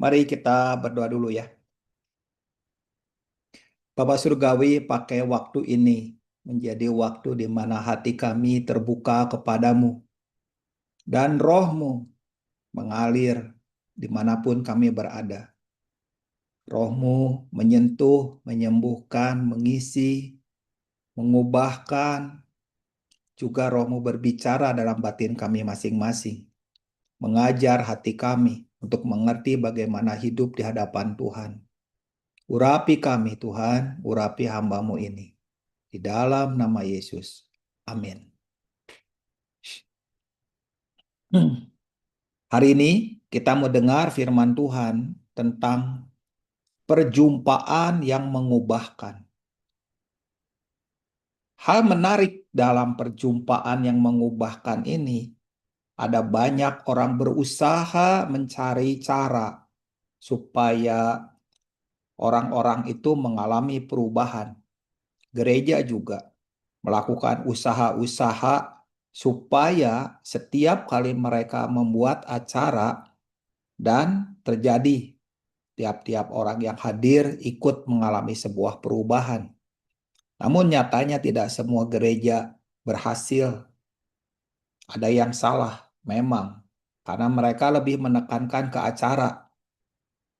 Mari kita berdoa dulu ya. Bapak Surgawi, pakai waktu ini menjadi waktu di mana hati kami terbuka kepadamu dan roh-Mu mengalir dimanapun kami berada. Roh-Mu menyentuh, menyembuhkan, mengisi, mengubahkan, juga Roh-Mu berbicara dalam batin kami masing-masing, mengajar hati kami untuk mengerti bagaimana hidup di hadapan Tuhan. Urapi kami Tuhan, urapi hamba-Mu ini. Di dalam nama Yesus. Amin. Hari ini kita mau dengar firman Tuhan tentang perjumpaan yang mengubahkan. Hal menarik dalam perjumpaan yang mengubahkan ini, ada banyak orang berusaha mencari cara supaya orang-orang itu mengalami perubahan. Gereja juga melakukan usaha-usaha supaya setiap kali mereka membuat acara dan terjadi tiap-tiap orang yang hadir ikut mengalami sebuah perubahan. Namun nyatanya tidak semua gereja berhasil. Ada yang salah memang, karena mereka lebih menekankan ke acara,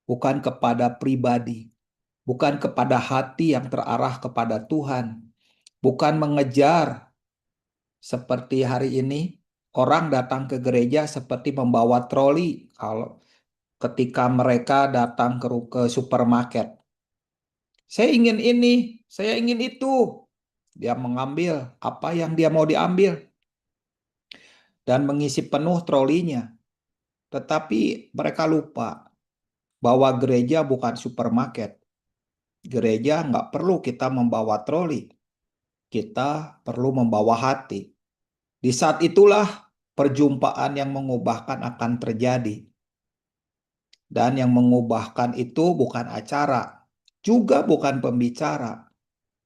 bukan kepada pribadi, bukan kepada hati yang terarah kepada Tuhan, bukan mengejar. Seperti hari ini, orang datang ke gereja seperti membawa troli kalau ketika mereka datang ke supermarket. Saya ingin ini, saya ingin itu. Dia mengambil apa yang dia mau diambil dan mengisi penuh trolinya. Tetapi mereka lupa bahwa gereja bukan supermarket. Gereja nggak perlu kita membawa troli. Kita perlu membawa hati. Di saat itulah perjumpaan yang mengubahkan akan terjadi. Dan yang mengubahkan itu bukan acara, juga bukan pembicara,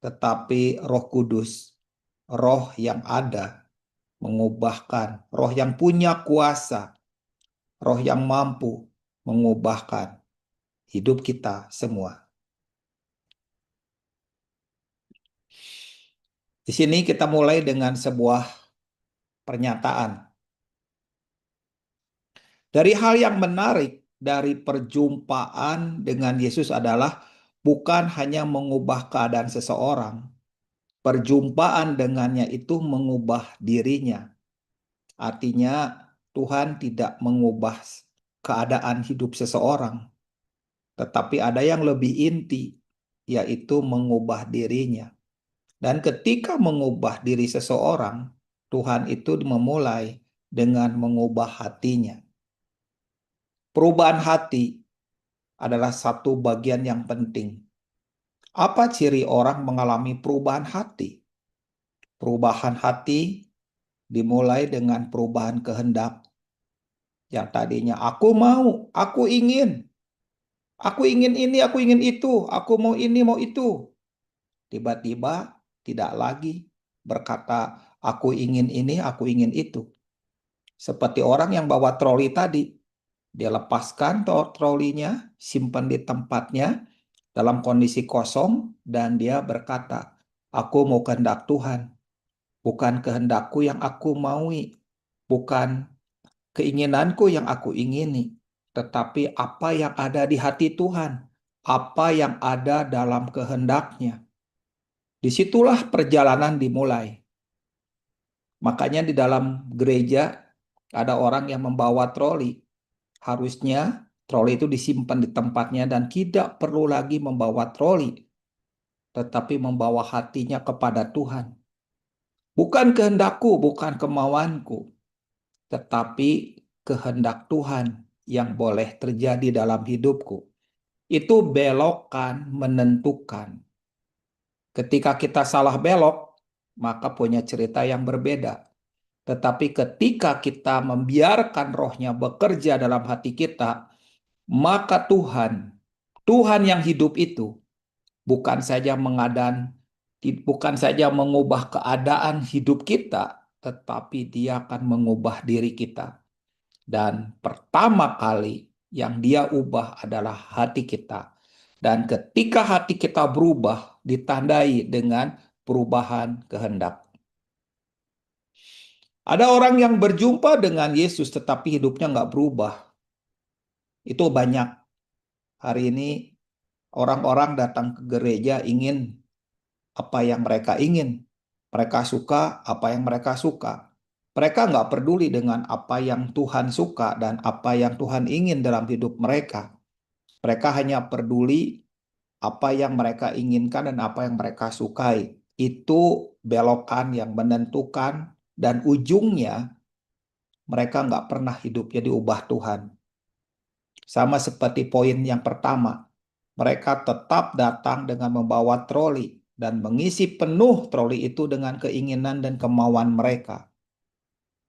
tetapi Roh Kudus, Roh yang ada, mengubahkan, Roh yang punya kuasa, Roh yang mampu mengubahkan hidup kita semua. Di sini kita mulai dengan sebuah pernyataan. Dari hal yang menarik dari perjumpaan dengan Yesus adalah bukan hanya mengubah keadaan seseorang, perjumpaan dengannya itu mengubah dirinya. Artinya Tuhan tidak mengubah keadaan hidup seseorang, tetapi ada yang lebih inti, yaitu mengubah dirinya. Dan ketika mengubah diri seseorang, Tuhan itu memulai dengan mengubah hatinya. Perubahan hati adalah satu bagian yang penting. Apa ciri orang mengalami perubahan hati? Perubahan hati dimulai dengan perubahan kehendak. Yang tadinya aku mau, aku ingin ini, aku ingin itu, aku mau ini, mau itu. Tiba-tiba tidak lagi berkata, aku ingin ini, aku ingin itu. Seperti orang yang bawa troli tadi. Dia lepaskan trolinya, simpan di tempatnya dalam kondisi kosong, dan dia berkata, aku mau kehendak Tuhan. Bukan kehendakku yang aku maui, bukan keinginanku yang aku ingini, tetapi apa yang ada di hati Tuhan, apa yang ada dalam kehendaknya. Disitulah perjalanan dimulai. Makanya di dalam gereja ada orang yang membawa troli. Harusnya troli itu disimpan di tempatnya dan tidak perlu lagi membawa troli, tetapi membawa hatinya kepada Tuhan. Bukan kehendakku, bukan kemauanku, tetapi kehendak Tuhan yang boleh terjadi dalam hidupku. Itu belokan menentukan. Ketika kita salah belok, maka punya cerita yang berbeda. Tetapi ketika kita membiarkan rohnya bekerja dalam hati kita, maka Tuhan yang hidup itu bukan saja bukan saja mengubah keadaan hidup kita, tetapi dia akan mengubah diri kita. Dan pertama kali Yang dia ubah adalah hati kita. Dan ketika hati kita berubah, ditandai dengan perubahan kehendak. Ada orang yang berjumpa dengan Yesus tetapi hidupnya nggak berubah. Itu banyak. Hari ini orang-orang datang ke gereja ingin apa yang mereka ingin. Mereka suka apa yang mereka suka. Mereka nggak peduli dengan apa yang Tuhan suka dan apa yang Tuhan ingin dalam hidup mereka. Mereka hanya peduli apa yang mereka inginkan dan apa yang mereka sukai. Itu belokan yang menentukan dan ujungnya mereka nggak pernah hidupnya diubah Tuhan. Sama seperti poin yang pertama, mereka tetap datang dengan membawa troli dan mengisi penuh troli itu dengan keinginan dan kemauan mereka.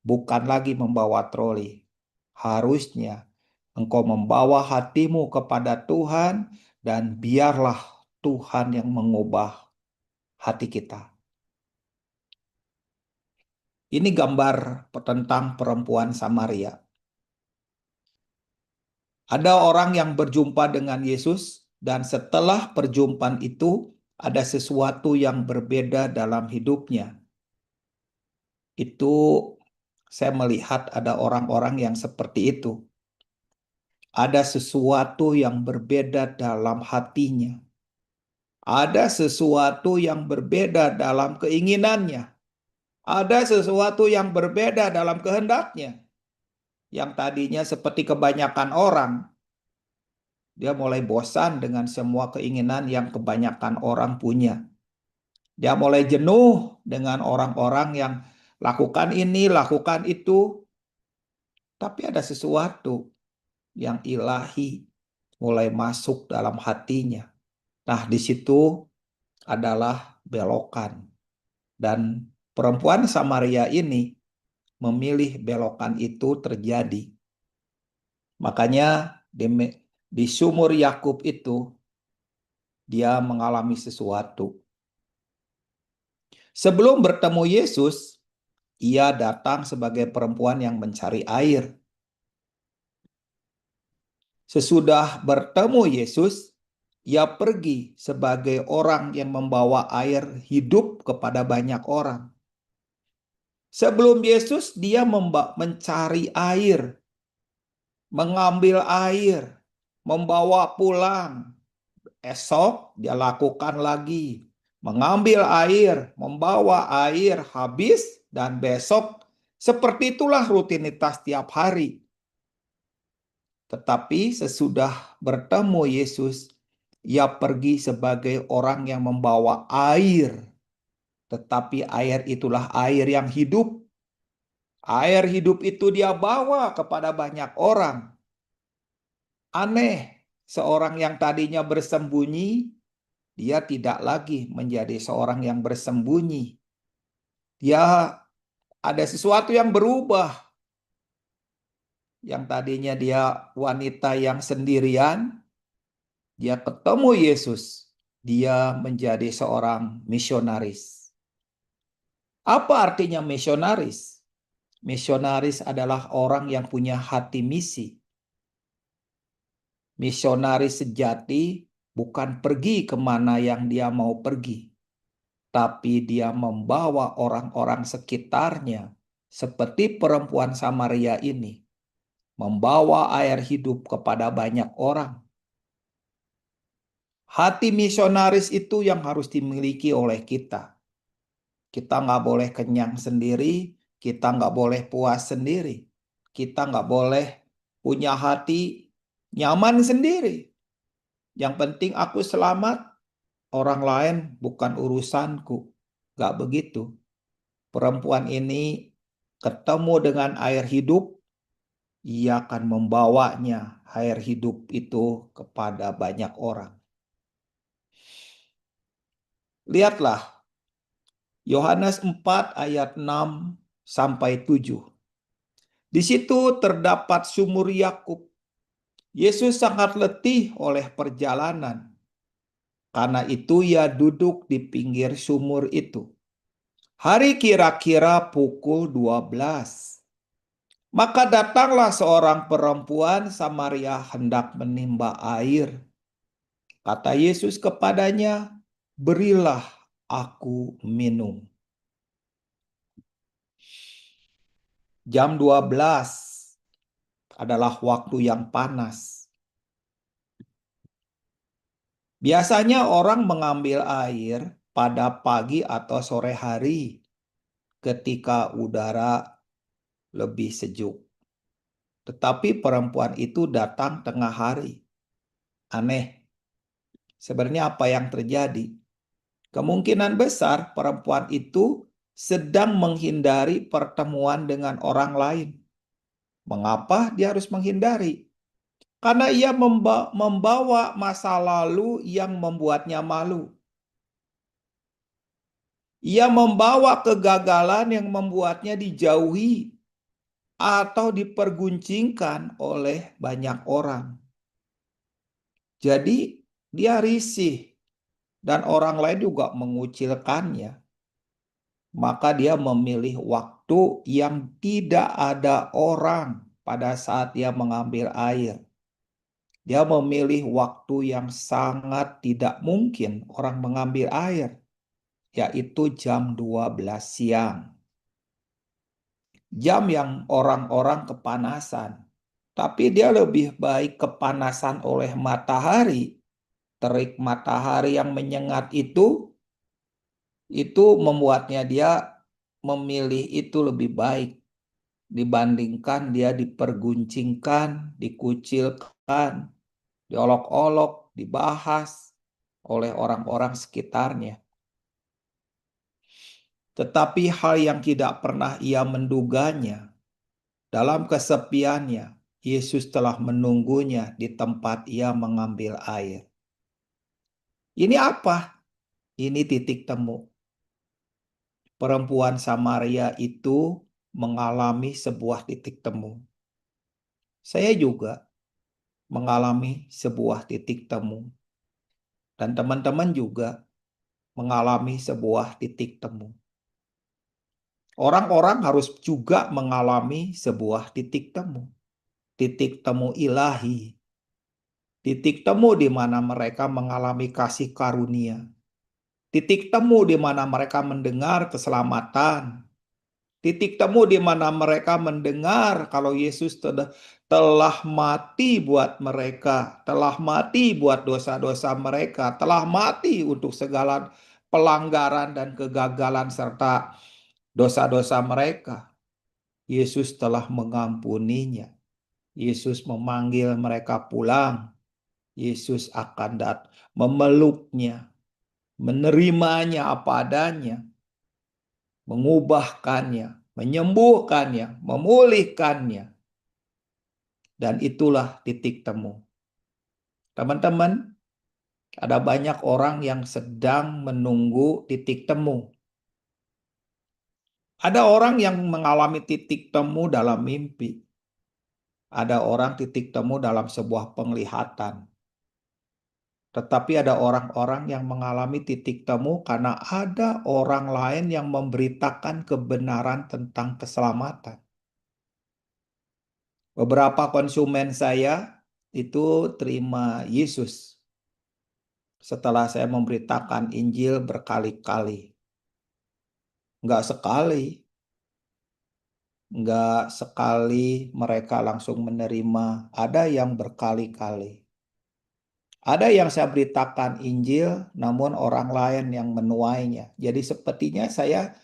Bukan lagi membawa troli. Harusnya engkau membawa hatimu kepada Tuhan dan biarlah Tuhan yang mengubah hati kita. Ini gambar tentang perempuan Samaria. Ada orang yang berjumpa dengan Yesus dan setelah perjumpaan itu ada sesuatu yang berbeda dalam hidupnya. Itu saya melihat ada orang-orang yang seperti itu. Ada sesuatu yang berbeda dalam hatinya. Ada sesuatu yang berbeda dalam keinginannya. Ada sesuatu yang berbeda dalam kehendaknya. Yang tadinya seperti kebanyakan orang, dia mulai bosan dengan semua keinginan yang kebanyakan orang punya. Dia mulai jenuh dengan orang-orang yang lakukan ini, lakukan itu. Tapi ada sesuatu yang ilahi mulai masuk dalam hatinya. Nah, di situ adalah belokan. Dan perempuan Samaria ini memilih belokan itu terjadi. Makanya di sumur Yakub itu dia mengalami sesuatu. Sebelum bertemu Yesus, ia datang sebagai perempuan yang mencari air. Sesudah bertemu Yesus, ia pergi sebagai orang yang membawa air hidup kepada banyak orang. Sebelum Yesus, dia mencari air, mengambil air, membawa pulang. Esok dia lakukan lagi, mengambil air, membawa air habis, dan besok seperti itulah rutinitas tiap hari. Tetapi sesudah bertemu Yesus, ia pergi sebagai orang yang membawa air. Tetapi air itulah air yang hidup. Air hidup itu dia bawa kepada banyak orang. Aneh, seorang yang tadinya bersembunyi, dia tidak lagi menjadi seorang yang bersembunyi. Dia ada sesuatu yang berubah. Yang tadinya dia wanita yang sendirian, dia ketemu Yesus. Dia menjadi seorang misionaris. Apa artinya misionaris? Misionaris adalah orang yang punya hati misi. Misionaris sejati bukan pergi kemana yang dia mau pergi, tapi dia membawa orang-orang sekitarnya, seperti perempuan Samaria ini, membawa air hidup kepada banyak orang. Hati misionaris itu yang harus dimiliki oleh kita. Kita nggak boleh kenyang sendiri, kita nggak boleh puas sendiri, kita nggak boleh punya hati nyaman sendiri. Yang penting aku selamat, orang lain bukan urusanku. Nggak begitu. Perempuan ini ketemu dengan air hidup, ia akan membawanya air hidup itu kepada banyak orang. Lihatlah, Yohanes 4 ayat 6 sampai 7. Di situ terdapat sumur Yakub. Yesus sangat letih oleh perjalanan. Karena itu ia duduk di pinggir sumur itu. Hari kira-kira pukul 12. Maka datanglah seorang perempuan Samaria hendak menimba air. Kata Yesus kepadanya, "Berilah aku minum." Jam 12 adalah waktu yang panas. Biasanya orang mengambil air pada pagi atau sore hari ketika udara lebih sejuk. Tetapi perempuan itu datang tengah hari. Aneh. Sebenarnya apa yang terjadi? Kemungkinan besar perempuan itu sedang menghindari pertemuan dengan orang lain. Mengapa dia harus menghindari? Karena ia membawa masa lalu yang membuatnya malu. Ia membawa kegagalan yang membuatnya dijauhi atau diperguncingkan oleh banyak orang. Jadi dia risih dan orang lain juga mengucilkannya. Maka dia memilih waktu yang tidak ada orang pada saat dia mengambil air. Dia memilih waktu yang sangat tidak mungkin orang mengambil air, yaitu jam 12 siang. Jam yang orang-orang kepanasan. Tapi dia lebih baik kepanasan oleh matahari. Terik matahari yang menyengat itu membuatnya dia memilih itu lebih baik dibandingkan dia diperguncingkan, dikucilkan, diolok-olok, dibahas oleh orang-orang sekitarnya. Tetapi hal yang tidak pernah ia menduganya, dalam kesepiannya, Yesus telah menunggunya di tempat ia mengambil air. Ini apa? Ini titik temu. Perempuan Samaria itu mengalami sebuah titik temu. Saya juga mengalami sebuah titik temu. Dan teman-teman juga mengalami sebuah titik temu. Orang-orang harus juga mengalami sebuah titik temu. Titik temu ilahi. Titik temu di mana mereka mengalami kasih karunia. Titik temu di mana mereka mendengar keselamatan. Titik temu di mana mereka mendengar kalau Yesus telah mati buat mereka, telah mati buat dosa-dosa mereka, telah mati untuk segala pelanggaran dan kegagalan serta dosa-dosa mereka. Yesus telah mengampuninya. Yesus memanggil mereka pulang. Yesus akan memeluknya, menerimanya apa adanya, mengubahkannya, menyembuhkannya, memulihkannya. Dan itulah titik temu. Teman-teman, ada banyak orang yang sedang menunggu titik temu. Ada orang yang mengalami titik temu dalam mimpi. Ada orang titik temu dalam sebuah penglihatan. Tetapi ada orang-orang yang mengalami titik temu karena ada orang lain yang memberitakan kebenaran tentang keselamatan. Beberapa konsumen saya itu terima Yesus setelah saya memberitakan Injil berkali-kali. Enggak sekali mereka langsung menerima. Ada yang berkali-kali. Ada yang saya beritakan Injil, namun orang lain yang menuainya. Jadi sepertinya saya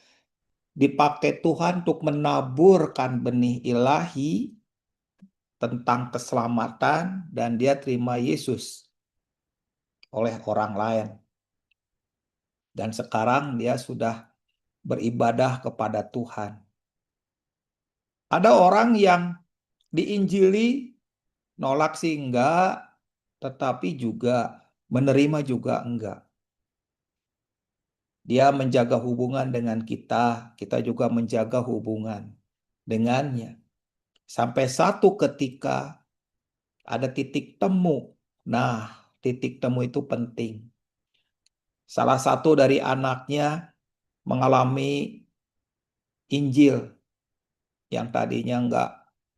dipakai Tuhan untuk menaburkan benih ilahi tentang keselamatan dan dia terima Yesus oleh orang lain. Dan sekarang dia sudah beribadah kepada Tuhan. Ada orang yang diinjili, nolak sih enggak, tetapi juga menerima juga enggak. Dia menjaga hubungan dengan kita, kita juga menjaga hubungan dengannya. Sampai satu ketika ada titik temu. Nah, titik temu itu penting. Salah satu dari anaknya mengalami Injil yang tadinya enggak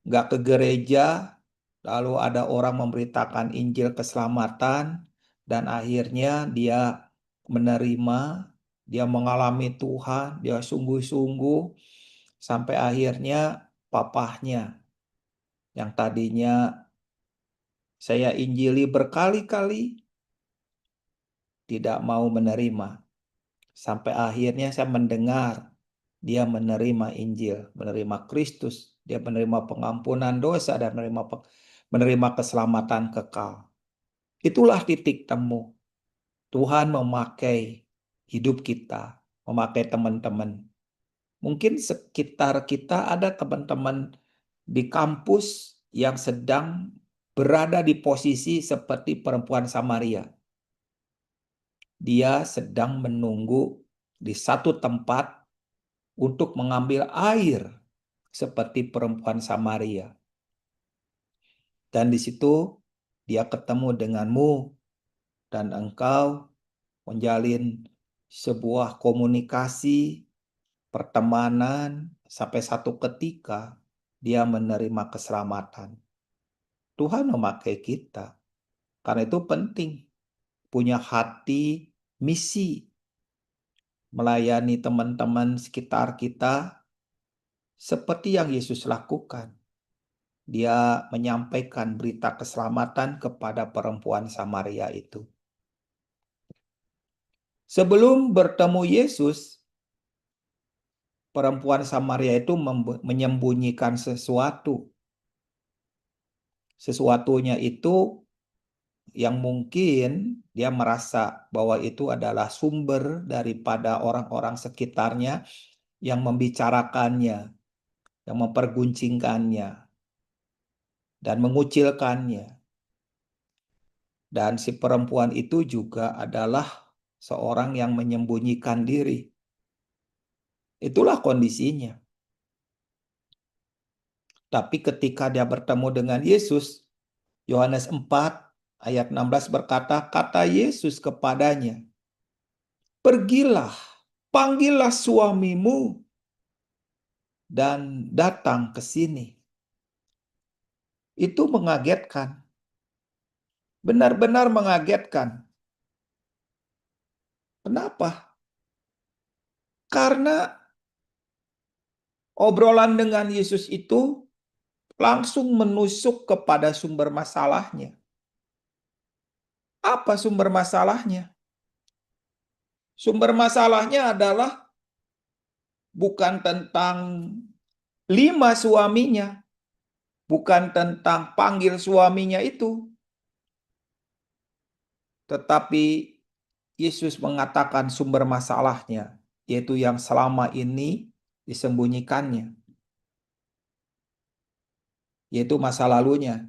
nggak ke gereja, lalu ada orang memberitakan Injil keselamatan, dan akhirnya dia menerima, dia mengalami Tuhan, dia sungguh-sungguh, sampai akhirnya papahnya yang tadinya saya injili berkali-kali tidak mau menerima. Sampai akhirnya saya mendengar dia menerima Injil, menerima Kristus, dia menerima pengampunan dosa dan menerima keselamatan kekal. Itulah titik temu. Tuhan memakai hidup kita, memakai teman-teman. Mungkin sekitar kita ada teman-teman di kampus yang sedang berada di posisi seperti perempuan Samaria. Dia sedang menunggu di satu tempat untuk mengambil air seperti perempuan Samaria. Dan di situ dia ketemu denganmu dan engkau menjalin sebuah komunikasi, pertemanan, sampai satu ketika dia menerima keselamatan. Tuhan memakai kita. Karena itu penting punya hati misi melayani teman-teman sekitar kita seperti yang Yesus lakukan. Dia menyampaikan berita keselamatan kepada perempuan Samaria itu. Sebelum bertemu Yesus, perempuan Samaria itu menyembunyikan sesuatu. Sesuatunya itu yang mungkin dia merasa bahwa itu adalah sumber daripada orang-orang sekitarnya yang membicarakannya, yang memperguncingkannya, dan mengucilkannya. Dan si perempuan itu juga adalah seorang yang menyembunyikan diri. Itulah kondisinya. Tapi ketika dia bertemu dengan Yesus, Yohanes 4 ayat 16 berkata, kata Yesus kepadanya, pergilah, panggillah suamimu dan datang ke sini. Itu mengagetkan. Benar-benar mengagetkan. Kenapa? Karena obrolan dengan Yesus itu langsung menusuk kepada sumber masalahnya. Apa sumber masalahnya? Sumber masalahnya adalah bukan tentang 5 suaminya, bukan tentang panggil suaminya itu, tetapi Yesus mengatakan sumber masalahnya, yaitu yang selama ini disembunyikannya, yaitu masa lalunya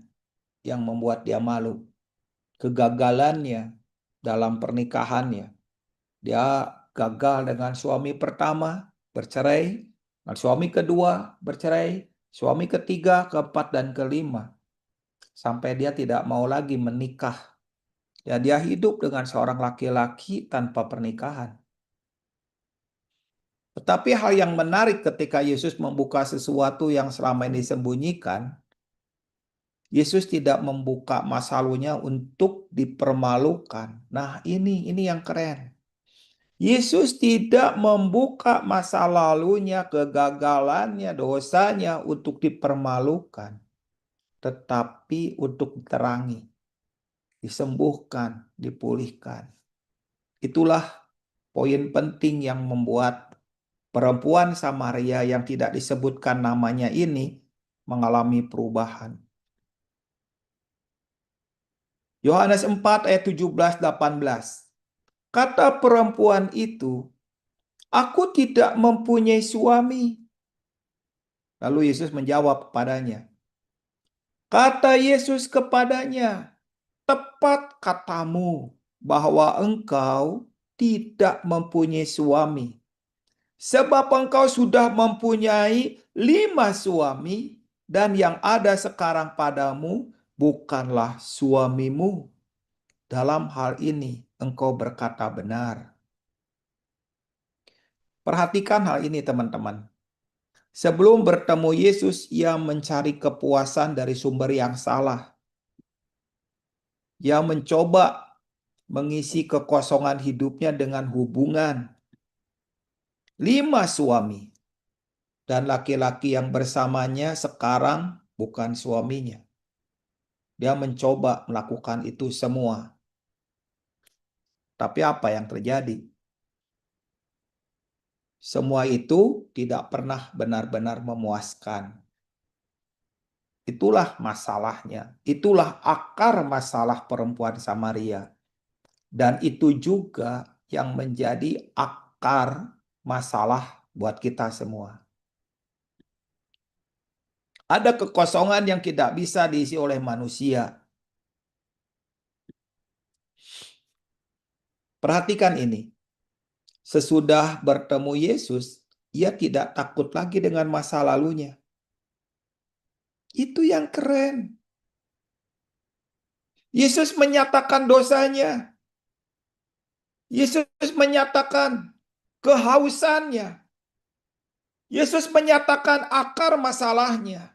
yang membuat dia malu, kegagalannya dalam pernikahannya. Dia gagal dengan suami pertama, bercerai, dengan suami kedua, bercerai, suami ketiga, keempat, dan kelima. Sampai dia tidak mau lagi menikah. Ya, dia hidup dengan seorang laki-laki tanpa pernikahan. Tetapi hal yang menarik ketika Yesus membuka sesuatu yang selama ini disembunyikan, Yesus tidak membuka masa lalunya untuk dipermalukan. Nah, ini yang keren. Yesus tidak membuka masa lalunya, kegagalannya, dosanya untuk dipermalukan, tetapi untuk diterangi, disembuhkan, dipulihkan. Itulah poin penting yang membuat perempuan Samaria yang tidak disebutkan namanya ini mengalami perubahan. Yohanes 4 ayat 17-18. Kata perempuan itu, aku tidak mempunyai suami. Lalu Yesus menjawab kepadanya. Kata Yesus kepadanya, tepat katamu bahwa engkau tidak mempunyai suami. Sebab engkau sudah mempunyai 5 suami dan yang ada sekarang padamu bukanlah suamimu. Dalam hal ini engkau berkata benar. Perhatikan hal ini teman-teman. Sebelum bertemu Yesus, ia mencari kepuasan dari sumber yang salah. Ia mencoba mengisi kekosongan hidupnya dengan hubungan 5 suami. Dan laki-laki yang bersamanya sekarang bukan suaminya. Dia mencoba melakukan itu semua. Tapi apa yang terjadi? Semua itu tidak pernah benar-benar memuaskan. Itulah masalahnya. Itulah akar masalah perempuan Samaria. Dan itu juga yang menjadi akar masalah buat kita semua. Ada kekosongan yang tidak bisa diisi oleh manusia. Perhatikan ini. Sesudah bertemu Yesus, ia tidak takut lagi dengan masa lalunya. Itu yang keren. Yesus menyatakan dosanya. Yesus menyatakan kehausannya. Yesus menyatakan akar masalahnya.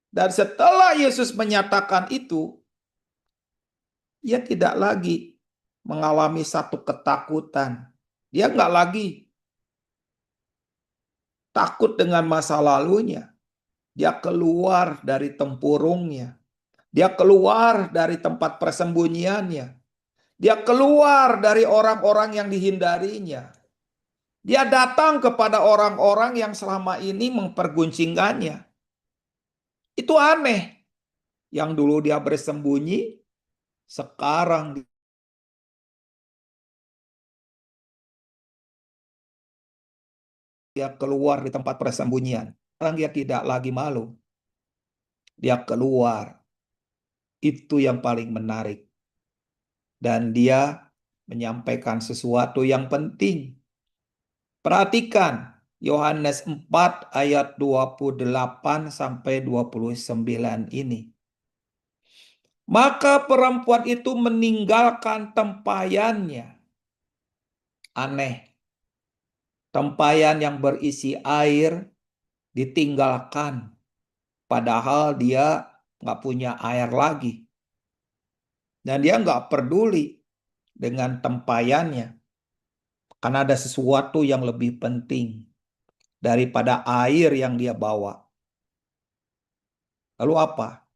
Dan setelah Yesus menyatakan itu, ia tidak lagi mengalami satu ketakutan. Dia nggak lagi takut dengan masa lalunya. Dia keluar dari tempurungnya. Dia keluar dari tempat persembunyiannya. Dia keluar dari orang-orang yang dihindarinya. Dia datang kepada orang-orang yang selama ini memperguncingkannya. Itu aneh. Yang dulu dia bersembunyi, sekarang dia keluar di tempat persembunyian. Sekarang dia tidak lagi malu. Dia keluar. Itu yang paling menarik. Dan dia menyampaikan sesuatu yang penting. Perhatikan Yohanes 4 ayat 28 sampai 29 ini. Maka perempuan itu meninggalkan tempayannya. Aneh. Tempayan yang berisi air ditinggalkan. Padahal dia nggak punya air lagi. Dan dia nggak peduli dengan tempayannya. Karena ada sesuatu yang lebih penting daripada air yang dia bawa. Lalu apa?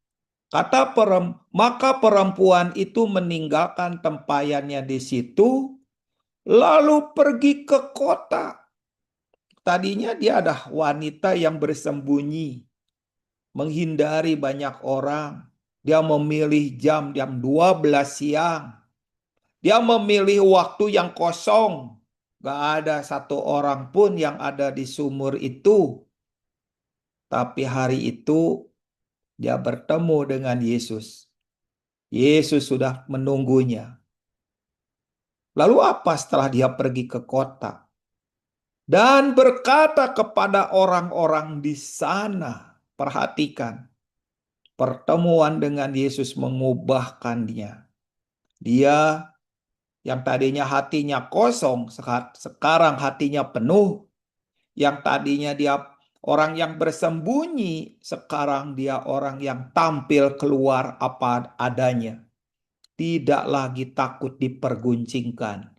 Maka perempuan itu meninggalkan tempayannya di situ, lalu pergi ke kota. Tadinya dia adalah wanita yang bersembunyi, menghindari banyak orang. Dia memilih jam 12 siang. Dia memilih waktu yang kosong. Gak ada satu orang pun yang ada di sumur itu. Tapi hari itu dia bertemu dengan Yesus. Yesus sudah menunggunya. Lalu apa setelah dia pergi ke kota? Dan berkata kepada orang-orang di sana. Perhatikan. Pertemuan dengan Yesus mengubahkannya. Dia yang tadinya hatinya kosong, sekarang hatinya penuh. Yang tadinya dia orang yang bersembunyi, sekarang dia orang yang tampil keluar apa adanya. Tidak lagi takut diperguncingkan.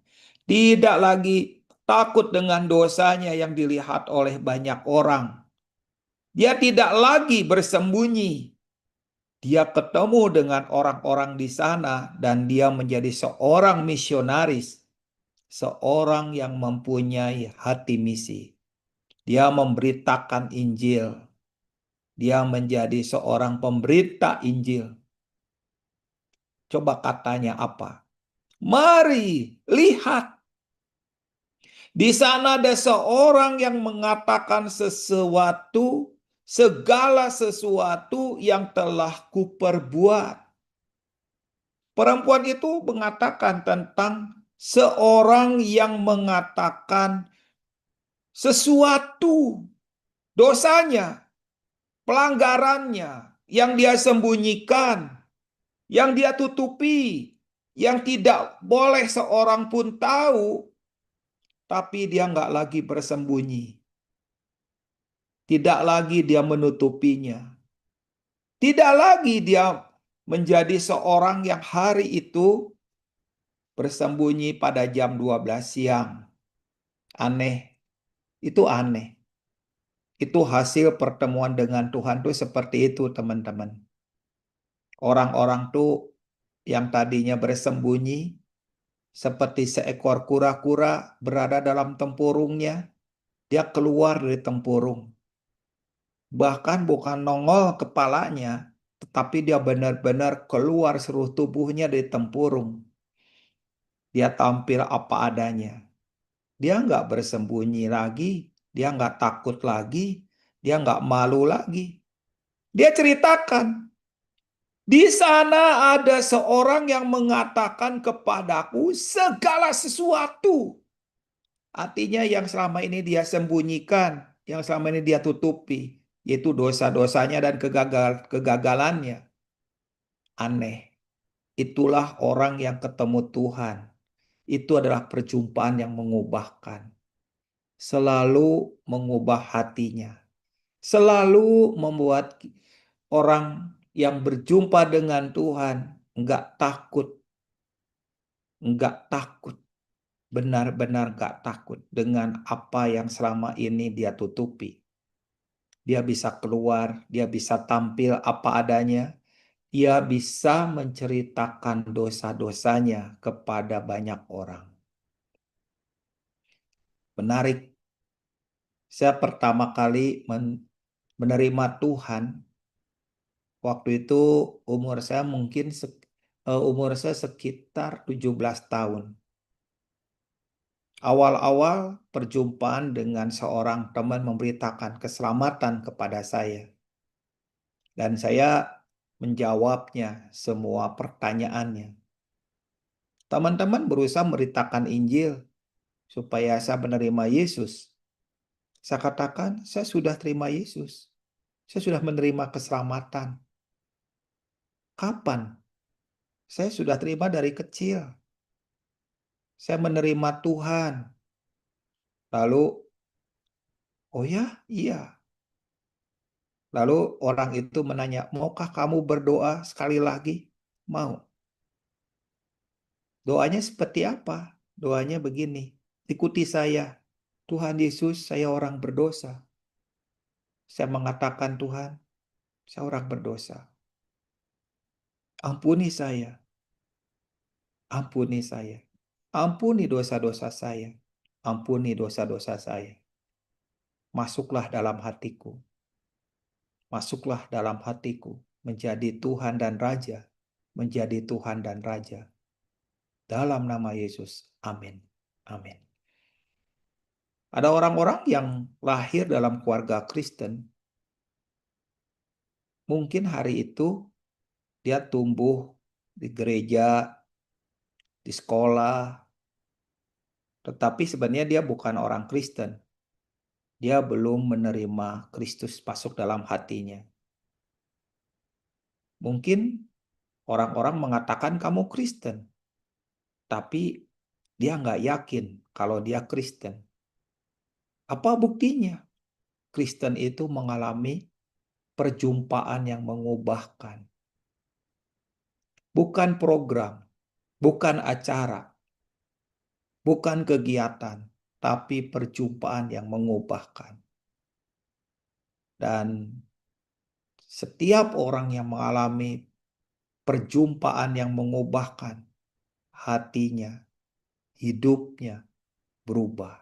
Tidak lagi takut dengan dosanya yang dilihat oleh banyak orang. Dia tidak lagi bersembunyi. Dia ketemu dengan orang-orang di sana dan dia menjadi seorang misionaris. Seorang yang mempunyai hati misi. Dia memberitakan Injil. Dia menjadi seorang pemberita Injil. Coba katanya apa? Mari lihat. Di sana ada seorang yang mengatakan sesuatu, segala sesuatu yang telah kuperbuat. Perempuan itu mengatakan tentang seorang yang mengatakan sesuatu, dosanya, pelanggarannya, yang dia sembunyikan, yang dia tutupi, yang tidak boleh seorang pun tahu, tapi dia nggak lagi bersembunyi. Tidak lagi dia menutupinya. Tidak lagi dia menjadi seorang yang hari itu bersembunyi pada jam 12 siang. Aneh. Itu aneh. Itu hasil pertemuan dengan Tuhan tuh seperti itu, teman-teman. Orang-orang tuh yang tadinya bersembunyi seperti seekor kura-kura berada dalam tempurungnya, dia keluar dari tempurung. Bahkan bukan nongol kepalanya, tetapi dia benar-benar keluar seluruh tubuhnya dari tempurung. Dia tampil apa adanya. Dia nggak bersembunyi lagi, dia nggak takut lagi, dia nggak malu lagi. Dia ceritakan, di sana ada seorang yang mengatakan kepadaku segala sesuatu. Artinya yang selama ini dia sembunyikan, yang selama ini dia tutupi, yaitu dosa-dosanya dan kegagalannya. Aneh. Itulah orang yang ketemu Tuhan. Itu adalah perjumpaan yang mengubahkan. Selalu mengubah hatinya. Selalu membuat orang yang berjumpa dengan Tuhan enggak takut. Enggak takut. Benar-benar enggak takut dengan apa yang selama ini dia tutupi. Dia bisa keluar, dia bisa tampil apa adanya. Ia bisa menceritakan dosa-dosanya kepada banyak orang. Menarik. Saya pertama kali menerima Tuhan, waktu itu umur saya mungkin sekitar 17 tahun. Awal-awal perjumpaan dengan seorang teman memberitakan keselamatan kepada saya. Dan saya menjawabnya semua pertanyaannya. Teman-teman berusaha memberitakan Injil supaya saya menerima Yesus. Saya katakan, saya sudah terima Yesus. Saya sudah menerima keselamatan. Kapan? Saya sudah terima dari kecil. Saya menerima Tuhan. Lalu, oh ya, iya. Lalu orang itu menanya, maukah kamu berdoa sekali lagi? Mau. Doanya seperti apa? Doanya begini, ikuti saya. Tuhan Yesus, saya orang berdosa. Saya mengatakan, Tuhan, saya orang berdosa. Ampuni saya. Ampuni saya. Ampuni dosa-dosa saya. Ampuni dosa-dosa saya. Masuklah dalam hatiku. Masuklah dalam hatiku. Menjadi Tuhan dan Raja. Menjadi Tuhan dan Raja. Dalam nama Yesus. Amin. Amin. Ada orang-orang yang lahir dalam keluarga Kristen. Mungkin hari itu dia tumbuh di gereja, di sekolah, tetapi sebenarnya dia bukan orang Kristen. Dia belum menerima Kristus masuk dalam hatinya. Mungkin orang-orang mengatakan kamu Kristen, tapi dia nggak yakin kalau dia Kristen. Apa buktinya? Kristen itu mengalami perjumpaan yang mengubahkan. Bukan program, bukan acara, bukan kegiatan, tapi perjumpaan yang mengubahkan. Dan setiap orang yang mengalami perjumpaan yang mengubahkan, hatinya, hidupnya berubah.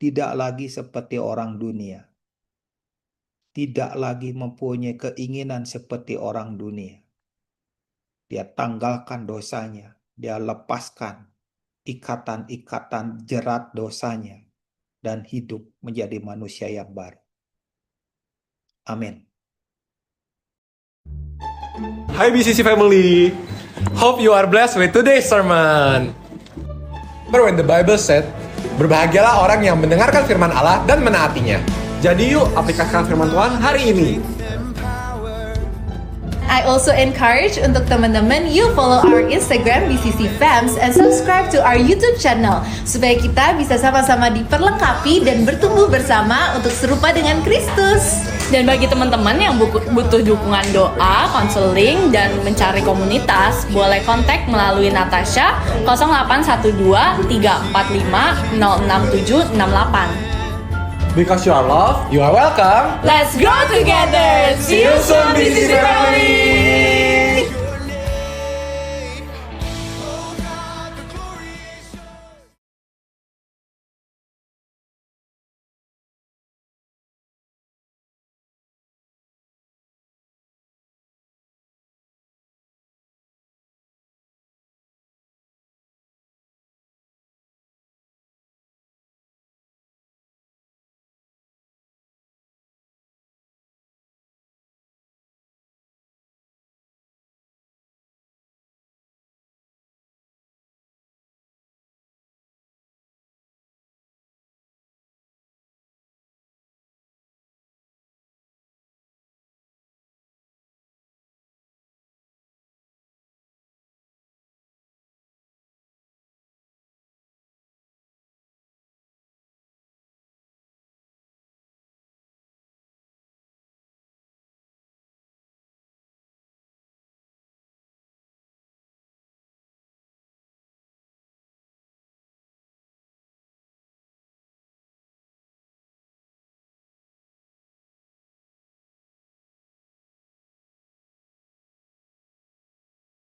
Tidak lagi seperti orang dunia. Tidak lagi mempunyai keinginan seperti orang dunia. Dia tanggalkan dosanya. Dia lepaskan ikatan-ikatan jerat dosanya. Dan hidup menjadi manusia yang baru. Amin. Hi BCC family, hope you are blessed with today's sermon. Remember when the Bible said, berbahagialah orang yang mendengarkan firman Allah dan menaatinya. Jadi yuk aplikasikan firman Tuhan hari ini. I also encourage untuk teman-teman you follow our Instagram BCC Fams and subscribe to our YouTube channel supaya kita bisa sama-sama diperlengkapi dan bertumbuh bersama untuk serupa dengan Kristus. Dan bagi teman-teman yang butuh dukungan doa, konseling, dan mencari komunitas, boleh kontak melalui Natasha 0812 345 06768. Because you are loved, you are welcome. Let's grow together. See you soon, BCC family.